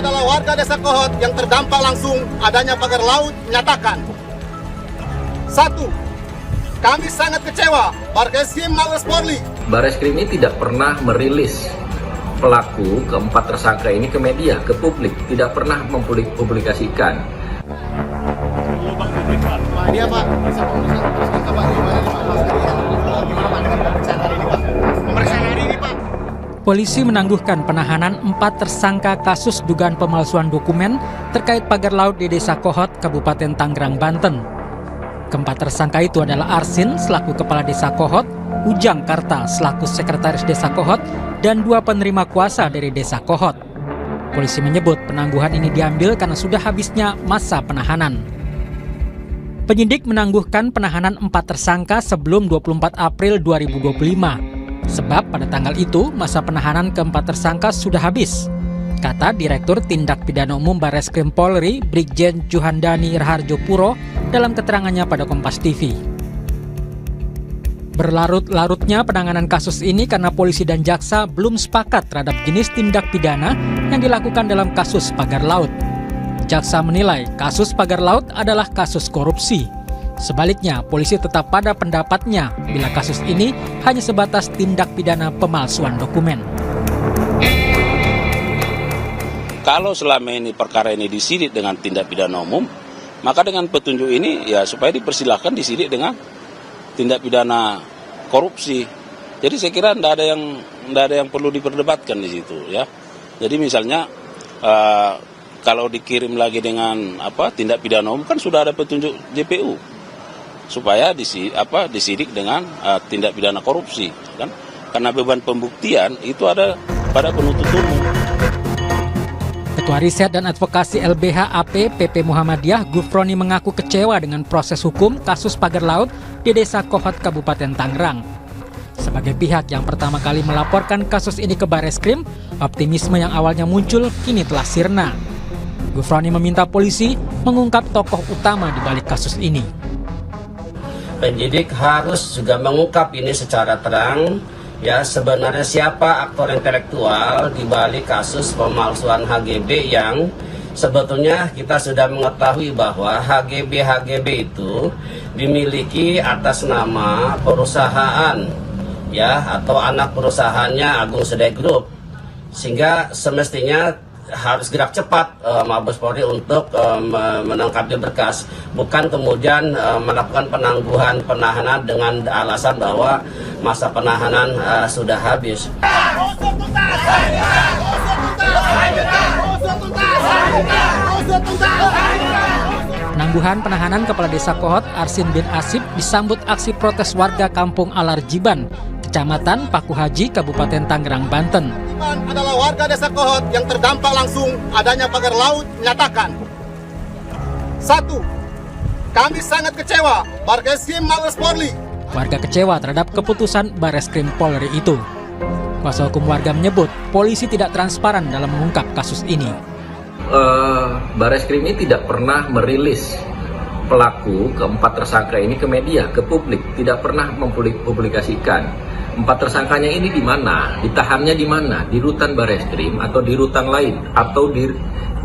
adalah warga Desa Kohot yang terdampak langsung adanya pagar laut menyatakan, 1. Kami sangat kecewa Barreskrim Mabes Polri. Barreskrim ini tidak pernah merilis pelaku keempat tersangka ini ke media, ke publik, tidak pernah mempublikasikan. Dia Pak, bisa tersangka Pak, gimana Pak? Gimana Pak dengan pemeriksaan hari ini Pak? Pemeriksaan hari ini Pak. Polisi menangguhkan penahanan 4 tersangka kasus dugaan pemalsuan dokumen terkait pagar laut di Desa Kohot, Kabupaten Tangerang, Banten. Keempat tersangka itu adalah Arsin selaku Kepala Desa Kohot, Ujang Karta selaku Sekretaris Desa Kohot, dan 2 penerima kuasa dari Desa Kohot. Polisi menyebut penangguhan ini diambil karena sudah habisnya masa penahanan. Penyidik menangguhkan penahanan 4 tersangka sebelum 24 April 2025. Sebab pada tanggal itu masa penahanan keempat tersangka sudah habis, kata Direktur Tindak Pidana Umum Barreskrim Polri Brigjen Juhandani Raharjo Puro dalam keterangannya pada Kompas TV. Berlarut-larutnya penanganan kasus ini karena polisi dan jaksa belum sepakat terhadap jenis tindak pidana yang dilakukan dalam kasus pagar laut. Jaksa menilai kasus pagar laut adalah kasus korupsi. Sebaliknya, polisi tetap pada pendapatnya bila kasus ini hanya sebatas tindak pidana pemalsuan dokumen. Kalau selama ini perkara ini disidik dengan tindak pidana umum, maka dengan petunjuk ini ya supaya dipersilahkan disidik dengan tindak pidana korupsi. Jadi saya kira tidak ada yang perlu diperdebatkan di situ ya. Jadi misalnya kalau dikirim lagi dengan tindak pidana umum kan sudah ada petunjuk JPU supaya disidik dengan tindak pidana korupsi kan, karena beban pembuktian itu ada pada penuntut umum. Ketua Riset dan Advokasi LBH AP PP Muhammadiyah Gufroni mengaku kecewa dengan proses hukum kasus pagar laut di Desa Kohot, Kabupaten Tangerang. Sebagai pihak yang pertama kali melaporkan kasus ini ke Barreskrim, optimisme yang awalnya muncul kini telah sirna. Gufroni meminta polisi mengungkap tokoh utama di balik kasus ini. Penyidik harus juga mengungkap ini secara terang, ya sebenarnya siapa aktor intelektual di balik kasus pemalsuan HGB yang sebetulnya kita sudah mengetahui bahwa HGB itu dimiliki atas nama perusahaan ya atau anak perusahaannya Agung Sedai Group, sehingga semestinya harus gerak cepat Mabes Polri untuk menangkap berkas, bukan kemudian melakukan penahanan dengan alasan bahwa masa penahanan sudah habis. Penangguhan penahanan Kepala Desa Kohot Arsin bin Asib disambut aksi protes warga Kampung Alarjiban, Kecamatan Paku Haji, Kabupaten Tangerang, Banten. Adalah warga Desa Kohot yang terdampak langsung adanya pagar laut menyatakan, 1. Kami sangat kecewa Barreskrim Mabes Polri. Warga kecewa terhadap keputusan Barreskrim Polri itu. Kuasa hukum warga menyebut polisi tidak transparan dalam mengungkap kasus ini. Barreskrim ini tidak pernah merilis pelaku keempat tersangka ini ke media, ke publik, tidak pernah mempublikasikan. 4 tersangkanya ini di mana? Ditahannya di mana? Di rutan Barreskrim atau di rutan lain? Atau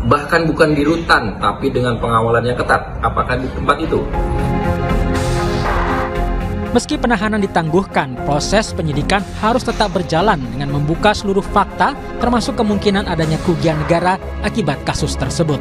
bahkan bukan di rutan, tapi dengan pengawalan yang ketat? Apakah di tempat itu? Meski penahanan ditangguhkan, proses penyidikan harus tetap berjalan dengan membuka seluruh fakta, termasuk kemungkinan adanya kerugian negara akibat kasus tersebut.